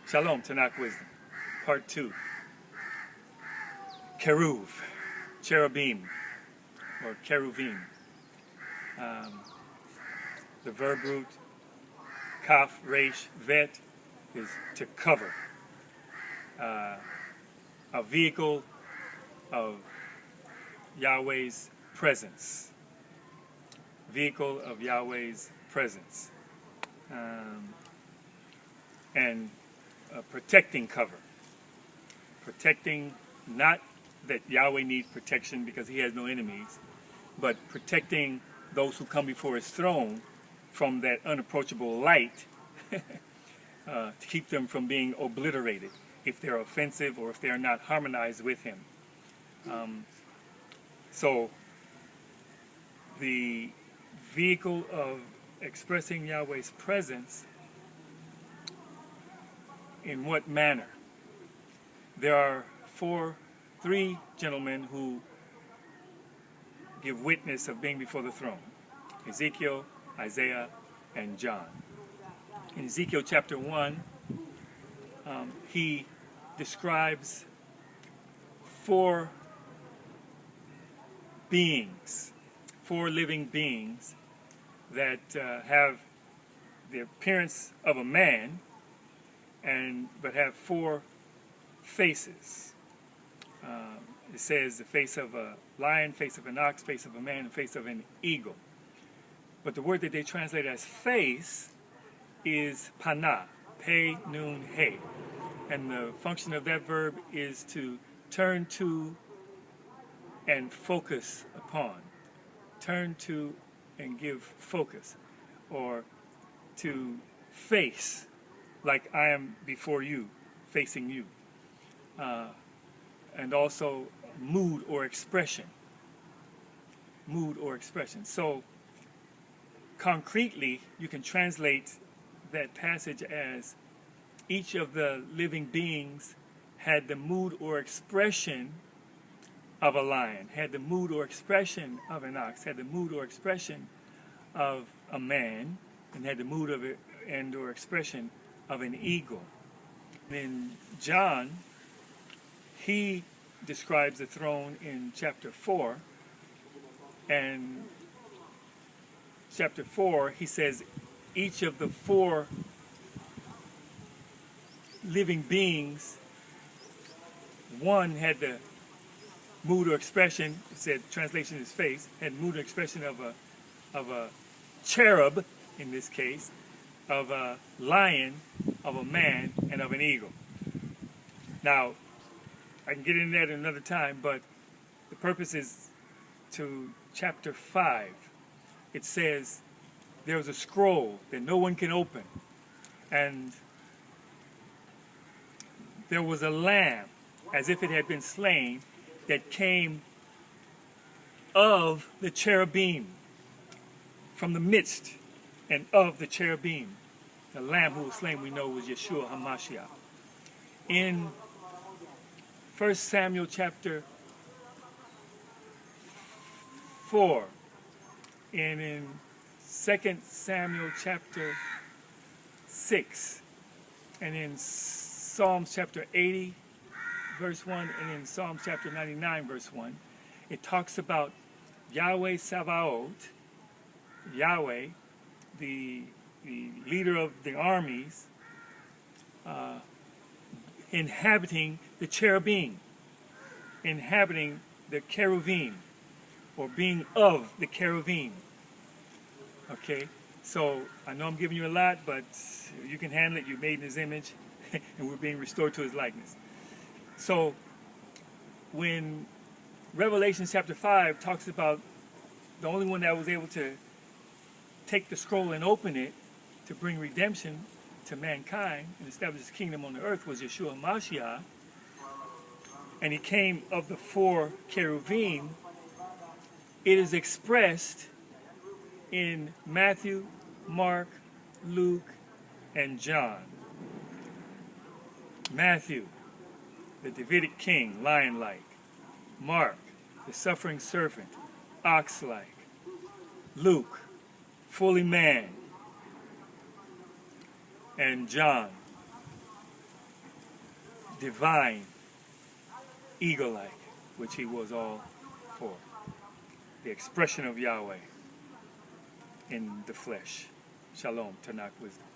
Shalom, TaNaKh Wisdom, Part 2. Keruv, cherubim, or keruvim. The verb root, kaf, resh, vet, is to cover. A vehicle of Yahweh's presence. Vehicle of Yahweh's presence. And a protecting cover. Protecting, not that Yahweh needs protection because he has no enemies, but protecting those who come before his throne from that unapproachable light to keep them from being obliterated if they're offensive or if they're not harmonized with him. So the vehicle of expressing Yahweh's presence, in what manner? There are three gentlemen who give witness of being before the throne: Ezekiel, Isaiah, and John. In Ezekiel chapter 1, he describes four living beings that have the appearance of a man, but have four faces. It says the face of a lion, face of an ox, face of a man, and face of an eagle. But the word that they translate as face is panah, pe, nun, he. And the function of that verb is to turn to and focus upon. Turn to and give focus. Or to face, like I am before you, facing you. And also mood or expression. Mood or expression. So concretely, you can translate that passage as each of the living beings had the mood or expression of a lion, had the mood or expression of an ox, had the mood or expression of a man, and had the mood of it and or expression of an eagle. In John, he describes the throne in chapter 4, and chapter 4 he says each of the four living beings, one had the mood or expression, it said translation is face, had mood or expression of a cherub, in this case, of a lion, of a man, and of an eagle. Now, I can get into that another time, but the purpose is to chapter 5. It says there was a scroll that no one can open, and there was a lamb, as if it had been slain, that came of the cherubim, from the midst and of the cherubim. The lamb who was slain, we know, was Yeshua HaMashiach. In 1 Samuel chapter 4, and in 2 Samuel chapter 6, and in Psalms chapter 80, verse 1, and in Psalms chapter 99, verse 1, it talks about Yahweh Sabaoth, Yahweh, the leader of the armies, inhabiting the cherubim, inhabiting the keruvim, or being of the keruvim. Okay, so I know I'm giving you a lot, but you can handle it. You're made in his image, and we're being restored to his likeness. So when Revelation chapter 5 talks about the only one that was able to take the scroll and open it to bring redemption to mankind and establish his kingdom on the earth was Yeshua HaMashiach, and he came of the four keruvim, it is expressed in Matthew, Mark, Luke, and John. Matthew, the Davidic king, lion-like. Mark, the suffering servant, ox-like. Luke, fully man. And John, divine, eagle-like, which he was all for. The expression of Yahweh in the flesh. Shalom, TaNaKh Wisdom.